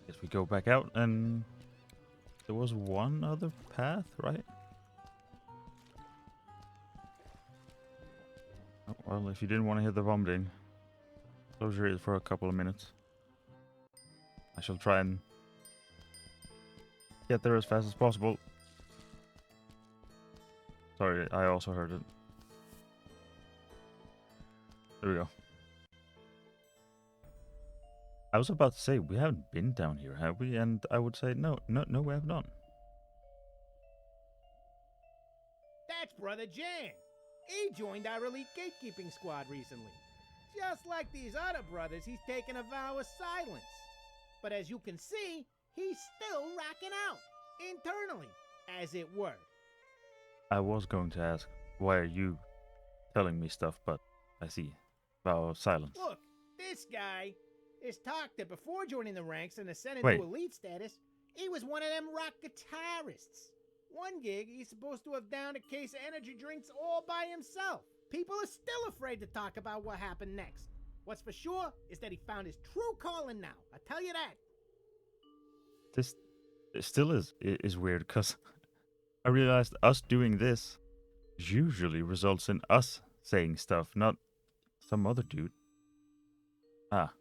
Guess we go back out, and there was one other path, right? Oh, well, if you didn't want to hear the vomiting, close your ears for a couple of minutes. I shall try and get there as fast as possible. Sorry, I also heard it. There we go. I was about to say, we haven't been down here, have we? And I would say, no, we have not. That's Brother Jan. He joined our elite gatekeeping squad recently. Just like these other brothers, he's taken a vow of silence. But as you can see, he's still rocking out, internally, as it were. I was going to ask, why are you telling me stuff, but I see. Vow of silence. Look, this guy is talked that before joining the ranks and ascending Wait. to elite status, he was one of them rock guitarists. One gig, he's supposed to have downed a case of energy drinks all by himself. People are still afraid to talk about what happened next. What's for sure is that he found his true calling now. I tell you that. This still is weird, because I realized us doing this usually results in us saying stuff, not some other dude. Ah.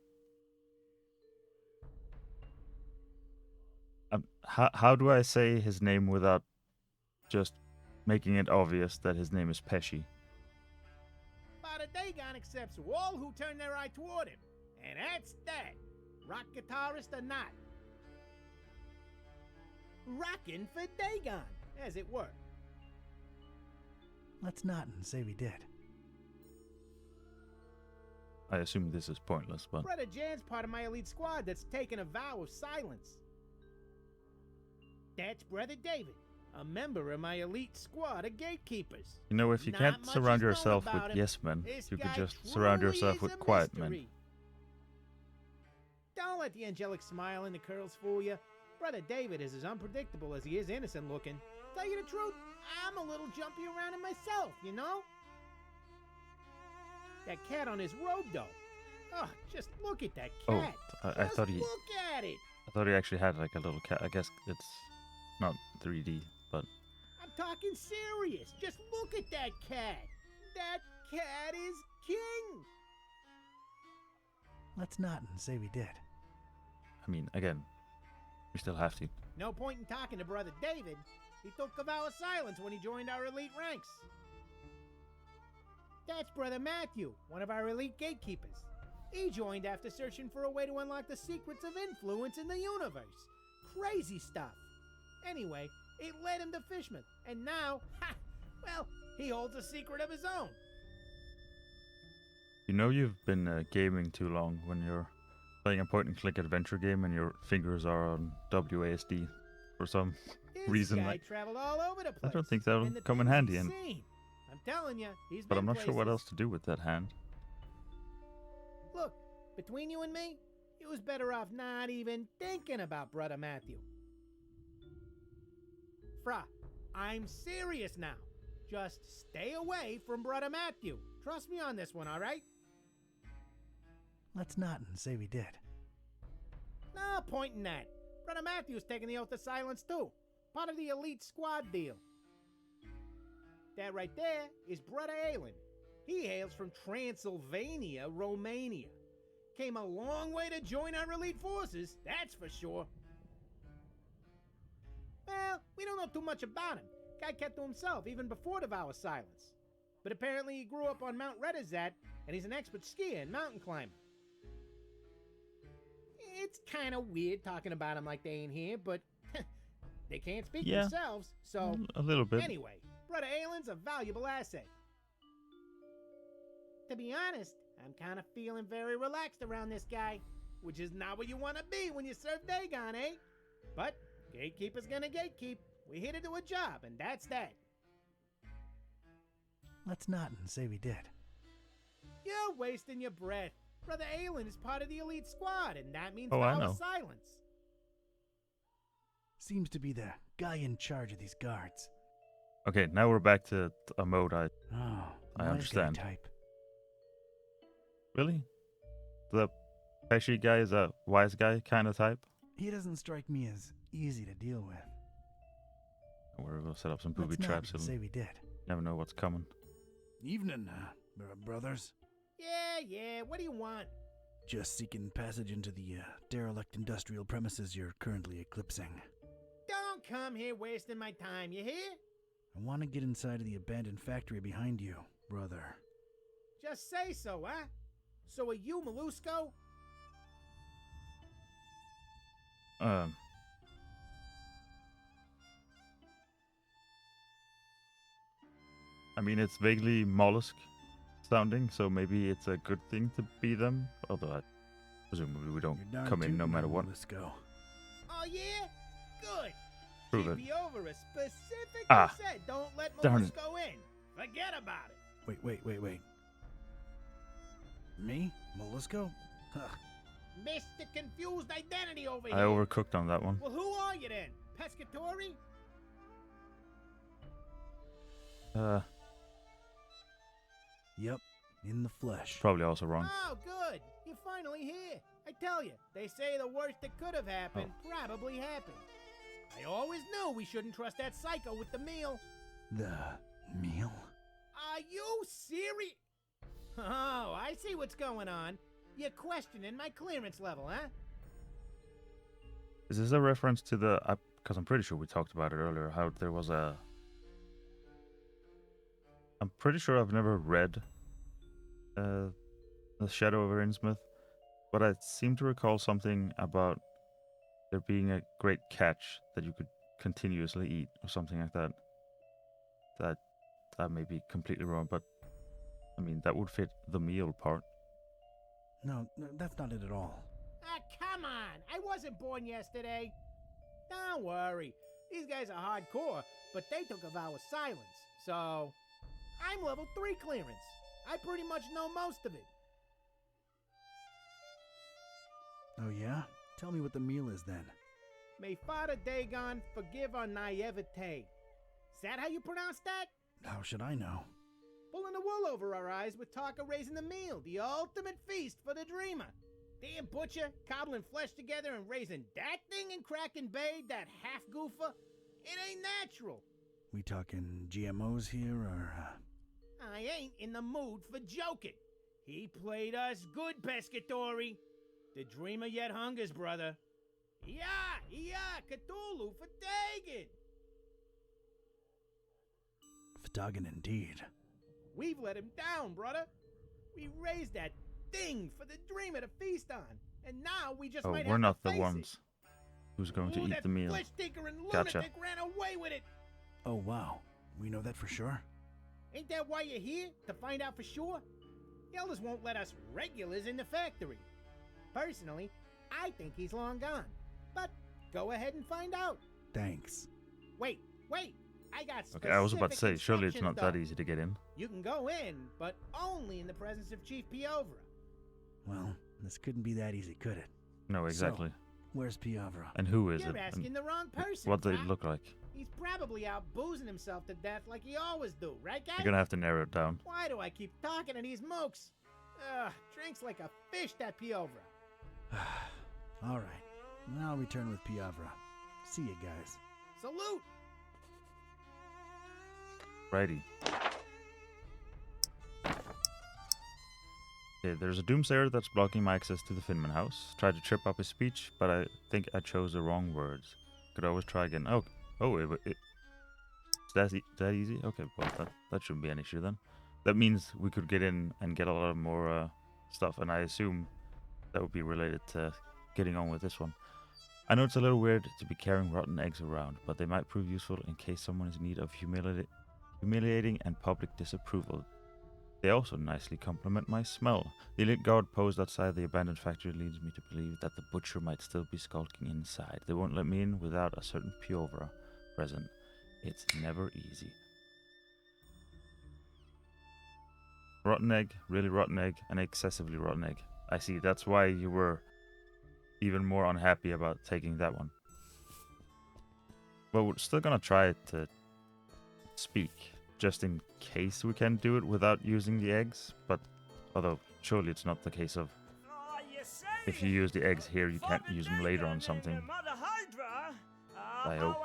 How do I say his name without just making it obvious that his name is Pesci? Father Dagon accepts all who turn their eye toward him. And that's that. Rock guitarist or not. Rockin' for Dagon, as it were. Let's not and say we did. I assume this is pointless, but... Brother Jan's part of my elite squad that's taken a vow of silence. That's Brother David, a member of my elite squad of gatekeepers. You know, if you Not can't much surround is known yourself with about him. yes men, This you could guy just surround truly yourself is with a quiet men. mystery. Don't let the angelic smile and the curls fool you. Brother David is as unpredictable as he is innocent looking. Tell you the truth, I'm a little jumpy around him myself, you know? That cat on his robe, though. Oh, just look at that cat. Oh, I thought he... Look at it. I thought he actually had like a little cat. I guess it's not 3D, but... I'm talking serious. Just look at that cat. That cat is king. Let's not and say we did. I mean, again, we still have to. No point in talking to Brother David. He took a vow of silence when he joined our elite ranks. That's Brother Matthew, one of our elite gatekeepers. He joined after searching for a way to unlock the secrets of influence in the universe. Crazy stuff. Anyway, it led him to Fishman, and now, well, he holds a secret of his own. You know you've been gaming too long when you're playing a point-and-click adventure game and your fingers are on WASD for some This reason. guy Like, traveled all over the place. I don't think that'll and the come in things handy, he's and seen. I'm telling you, he's but been I'm not sure what places. else to do with that hand. Look, between you and me, you was better off not even thinking about Brother Matthew. Fra, I'm serious now. Just stay away from Brother Matthew. Trust me on this one, all right? Let's not and say we did. No point in that. Brother Matthew's taking the oath of silence too. Part of the elite squad deal. That right there is Brother Alan. He hails from Transylvania, Romania. Came a long way to join our elite forces, that's for sure. Well, we don't know too much about him. Guy kept to himself even before the vow of silence. But apparently he grew up on Mount Redazat, and he's an expert skier and mountain climber. It's kind of weird talking about him like they ain't here, but they can't speak Yeah. themselves, so... A little bit. Anyway, Brother Alan's a valuable asset. To be honest, I'm kind of feeling very relaxed around this guy, which is not what you want to be when you serve Dagon, eh? But gatekeeper's gonna gatekeep. We're here to do a job, and that's that. Let's not and say we did. You're wasting your breath. Brother Alan is part of the elite squad, and that means Oh, I vow know. of silence. Seems to be the guy in charge of these guards. Okay, now we're back to a mode Oh, I wise guy understand. type. Really? The Pesci guy is a wise guy kind of type? He doesn't strike me as easy to deal with. We'll set up some booby Let's not traps. You'll say we did. never know what's coming. Evening, brothers. Yeah, what do you want? Just seeking passage into the derelict industrial premises you're currently eclipsing. Don't come here wasting my time, you hear? I want to get inside of the abandoned factory behind you, brother. Just say so, huh? So are you Molusco? I mean, it's vaguely mollusk sounding, so maybe it's a good thing to be them. Although, presumably, we don't You're darn come in no tootin', matter what. Molusco. Oh, yeah? Good. Prove it. GP Over specifically Ah, said don't let darn it. Molusco in. Forget about it. Wait. Me? Molusco? Huh. Mr. Confused Identity over I here. overcooked on that one. Well, who are you then? Pescatori? Yep, in the flesh. Probably also wrong. Oh, good. You're finally here. I tell you, they say the worst that could have happened probably happened. I always knew we shouldn't trust that psycho with the meal. The meal? Are you serious? Oh, I see what's going on. You're questioning my clearance level, huh? Is this a reference to the... Because I'm pretty sure we talked about it earlier, how there was a... I'm pretty sure I've never read The Shadow of Innsmouth, but I seem to recall something about there being a great catch that you could continuously eat or something like that. That may be completely wrong, but I mean, that would fit the meal part. No, that's not it at all. Ah, come on. I wasn't born yesterday. Don't worry. These guys are hardcore, but they took a vow of silence. So, I'm level 3 clearance. I pretty much know most of it. Oh yeah? Tell me what the meal is then. May Father Dagon forgive our naivete. Is that how you pronounce that? How should I know? Pulling the wool over our eyes with talk of raising the meal, the ultimate feast for the dreamer. Damn butcher, cobbling flesh together and raising that thing in Kraken Bay, that half goofer. It ain't natural. We talking GMOs here, or, I ain't in the mood for joking. He played us good, Pescatori. The dreamer yet hungers, brother. Yeah, Cthulhu for Dagon. Ftagan indeed. We've let him down, brother. We raised that thing for the dreamer to feast on, and now we just Oh, might we're have not to the face ones who's going to Ooh, eat that the meal. flesh stinker and Gotcha. lunatic ran away with it. Oh wow, we know that for sure? Ain't that why you're here? To find out for sure? The elders won't let us regulars in the factory. Personally, I think he's long gone. But go ahead and find out. Thanks. Wait. I got specific Okay, I was about to say, surely it's not instructions, that though. easy to get in. You can go in, but only in the presence of Chief Piovra. Well, this couldn't be that easy, could it? No, exactly. Where's Piavra? And who is You're it? asking And the wrong person. what they Doc. look like? He's probably out boozing himself to death like he always do, right, guys? You're gonna have to narrow it down. Why do I keep talking to these mooks? Drinks like a fish, that Piovra. All right, now I'll return with Piavra. See you guys. Salute! Righty. Okay, there's a doomsayer that's blocking my access to the Finman house. Tried to trip up his speech, but I think I chose the wrong words. Could always try again. Is that easy? Okay, well, that shouldn't be an issue then. That means we could get in and get a lot of more stuff, and I assume that would be related to getting on with this one. I know it's a little weird to be carrying rotten eggs around, but they might prove useful in case someone is in need of humiliating and public disapproval. They also nicely complement my smell. The elite guard posed outside the abandoned factory leads me to believe that the butcher might still be skulking inside. They won't let me in without a certain Piovra present. It's never easy. Rotten egg, really rotten egg, and excessively rotten egg. I see, that's why you were even more unhappy about taking that one. Well, we're still gonna try to speak, just in case we can do it without using the eggs, but although surely it's not the case of... Oh, you say if you use the eggs here, you can't use them later on something. Mother Hydra, I hope.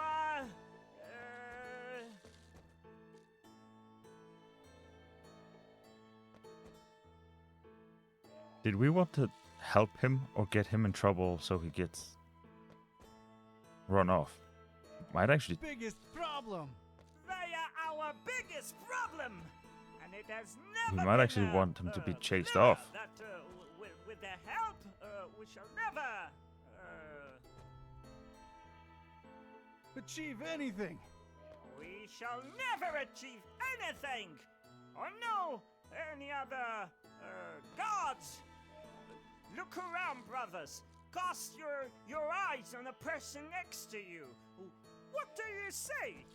Did we want to help him or get him in trouble so he gets run off? Might actually. Biggest problem. They are our biggest problem, and it has We never might been, actually want him to be chased clear off. That, with their help, we shall never Achieve anything. we shall never achieve anything, or know any other gods. Look around, brothers. Cast your eyes on the person next to you. What do you see?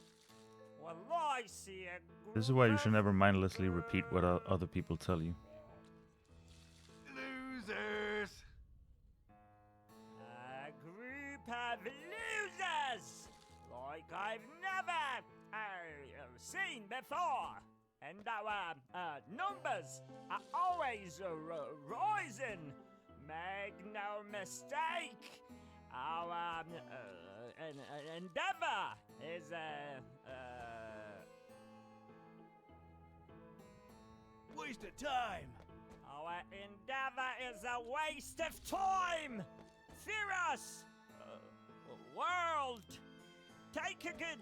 Well, I see a This is why you should never mindlessly repeat what other people tell you. Losers. A group of losers, like I've never seen before. And our numbers are always rising. Make no mistake, our endeavor is Waste of time. our endeavor is a waste of time. Fear us, world. Take a good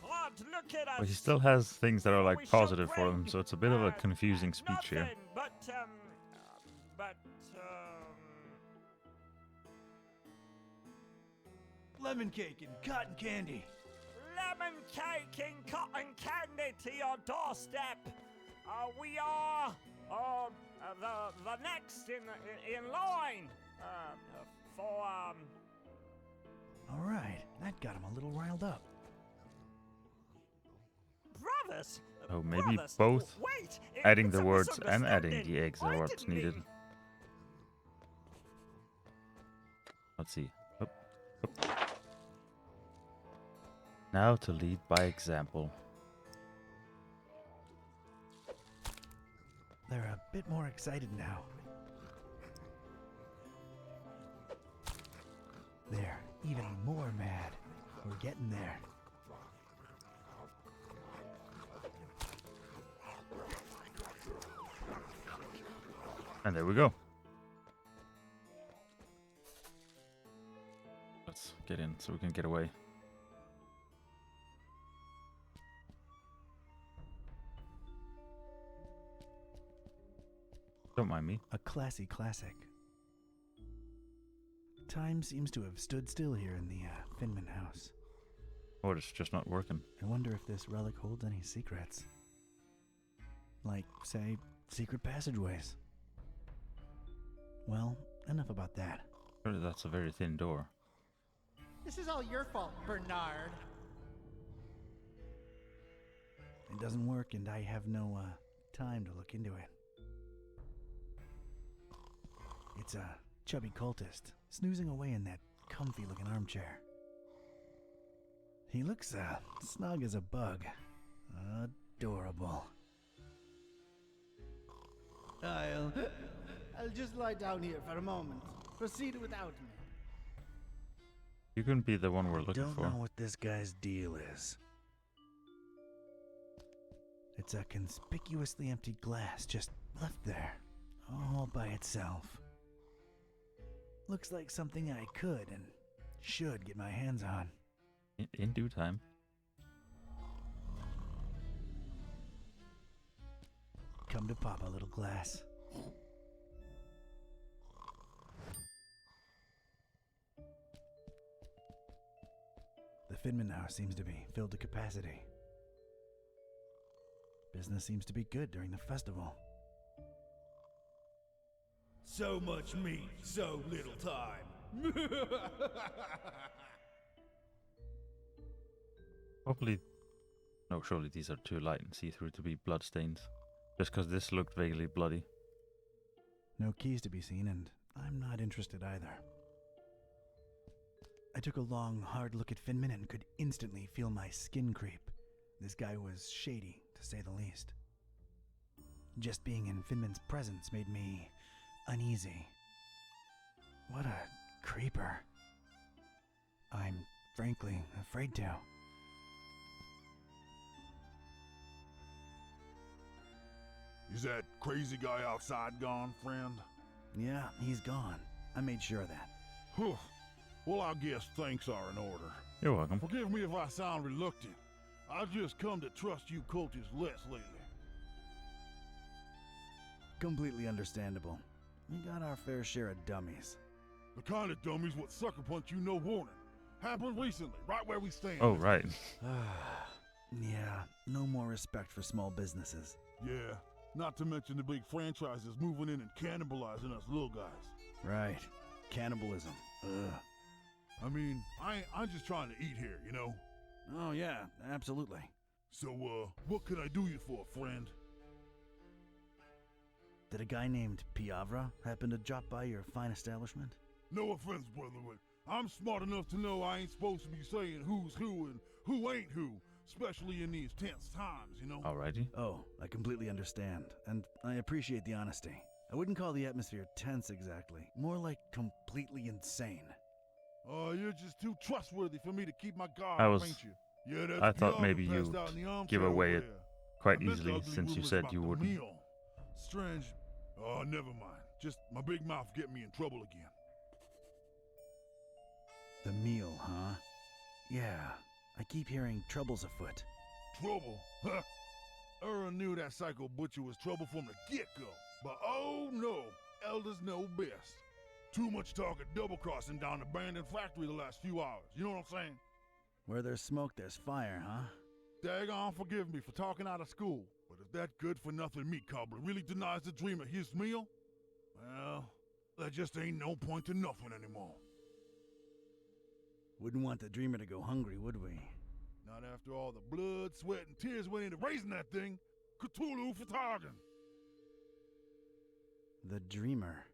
hard look at us. But he still has things that are like We shall positive for him, bring, so it's a bit of a confusing speech here. nothing but Lemon cake and cotton candy. lemon cake and cotton candy to your doorstep. We are the next in line for All right, that got him a little riled up. brothers. Oh, maybe brothers, both wait, adding it's the a words and adding misunderstanding. the eggs are I what's didn't needed. mean- Let's see. Up, up. Now to lead by example. They're a bit more excited now. They're even more mad. We're getting there. And there we go. Let's get in so we can get away. Don't mind me. A classy classic. Time seems to have stood still here in the Finman house. Or it's just not working. I wonder if this relic holds any secrets. Like, say, secret passageways. Well, enough about that. Surely that's a very thin door. This is all your fault, Bernard. It doesn't work, and I have no time to look into it. It's a chubby cultist, snoozing away in that comfy-looking armchair. He looks snug as a bug. Adorable. I'll just lie down here for a moment. Proceed without me. You couldn't be the one we're looking Don't for. know what this guy's deal is. It's a conspicuously empty glass just left there, all by itself. Looks like something I could and should get my hands on. In due time. Come to pop a little glass. The Finman house seems to be filled to capacity. Business seems to be good during the festival. So much meat, so little time. Hopefully. No, surely these are too light and see-through to be bloodstains. Just because this looked vaguely bloody. No keys to be seen, and I'm not interested either. I took a long, hard look at Finman and could instantly feel my skin creep. This guy was shady, to say the least. Just being in Finman's presence made me uneasy. What a creeper. I'm frankly afraid to. Is that crazy guy outside gone, friend? Yeah, he's gone. I made sure of that. Whew. Well, I guess thanks are in order. You're welcome. Forgive me if I sound reluctant. I just come to trust you cultists less lately. Completely understandable. We got our fair share of dummies. The kind of dummies what sucker punch you no warning. Happened recently, right where we stand. Oh, right. Yeah, no more respect for small businesses. Yeah, not to mention the big franchises moving in and cannibalizing us little guys. Right. Cannibalism. Ugh. I mean, I'm just trying to eat here, you know? Oh, yeah, absolutely. So, what can I do you for, friend? Did a guy named Piavra happen to drop by your fine establishment? No offense, brother, but I'm smart enough to know I ain't supposed to be saying who's who and who ain't who, especially in these tense times, you know? Alrighty. Oh, I completely understand, and I appreciate the honesty. I wouldn't call the atmosphere tense exactly, more like completely insane. Oh, you're just too trustworthy for me to keep my guard I up, was- ain't you? Yeah, that's I thought Piavra maybe passed you'd out in the armchair give away over it there. quite I bet the easily ugly since you woman's said about you the wouldn't. meal. Strange. Oh, never mind. Just my big mouth get me in trouble again. The meal, huh? Yeah, I keep hearing trouble's afoot. Trouble? Huh? Earl knew that psycho butcher was trouble from the get-go. But oh no, elders know best. Too much talk of double-crossing down the abandoned factory the last few hours. You know what I'm saying? Where there's smoke, there's fire, huh? Daggone forgive me for talking out of school. But if that good-for-nothing meat cobbler really denies the dreamer his meal, well, there just ain't no point to nothing anymore. Wouldn't want the dreamer to go hungry, would we? Not after all the blood, sweat, and tears went into raising that thing. Cthulhu for target. The dreamer.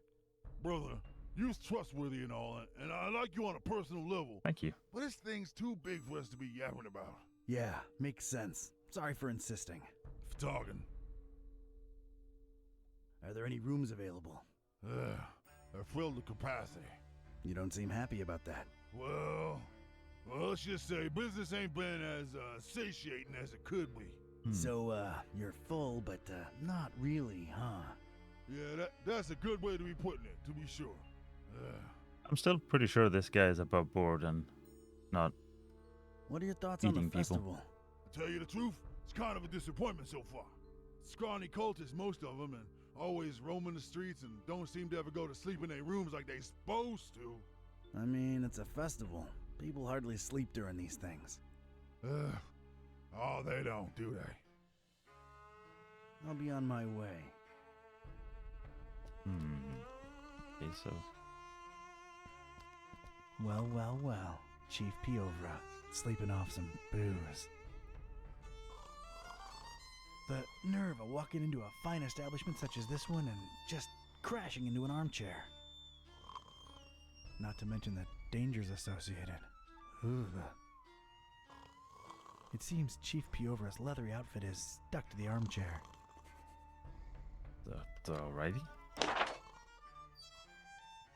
Brother, you's trustworthy and all, and I like you on a personal level. Thank you. But this thing's too big for us to be yapping about. Yeah, makes sense. Sorry for insisting. For target. Are there any rooms available? They're filled to capacity. You don't seem happy about that. Well, let's just say business ain't been as satiating as it could be. So, you're full, but not really, huh? Yeah, that's a good way to be putting it, to be sure. I'm still pretty sure this guy is above board and not. What are your thoughts on the Eating people. festival? To tell you the truth, it's kind of a disappointment so far. Scrawny cultists, most of them, and always roaming the streets and don't seem to ever go to sleep in their rooms like they supposed to. I mean, it's a festival. People hardly sleep during these things. Oh, they don't, do they? I'll be on my way. Okay, so. Well, well, well. Chief Piovra, sleeping off some booze. The nerve of walking into a fine establishment such as this one and just crashing into an armchair. Not to mention the dangers associated. Ooh, It seems Chief Piovra's leathery outfit is stuck to the armchair. Alrighty.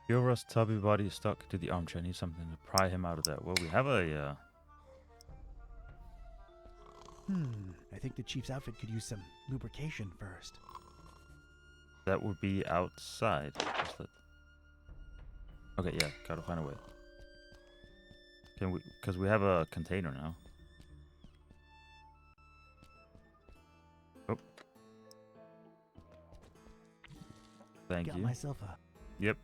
Yora's tubby body is stuck to the armchair. Need something to pry him out of that. Well, we have a. I think the chief's outfit could use some lubrication first. That would be outside. Okay, yeah, gotta find a way. Can we? Because we have a container now. Oh. Thank Got you. myself a... Yep.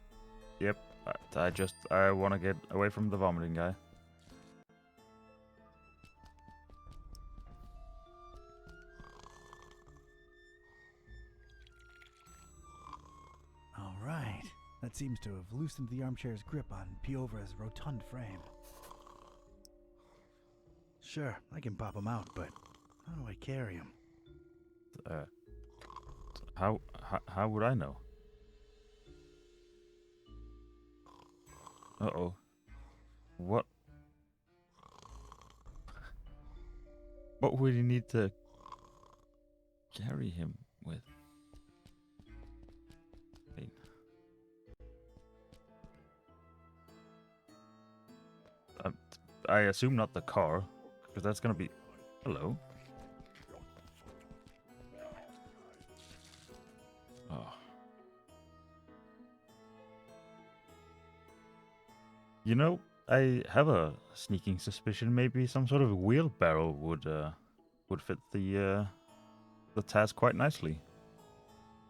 I want to get away from the vomiting guy. All right. That seems to have loosened the armchair's grip on Piovra's rotund frame. Sure, I can pop him out, but how do I carry him? How would I know? Uh-oh. What would you need to carry him with? Wait. I assume not the car, because that's gonna be... Hello? Oh. You know, I have a sneaking suspicion maybe some sort of wheelbarrow would fit the task quite nicely.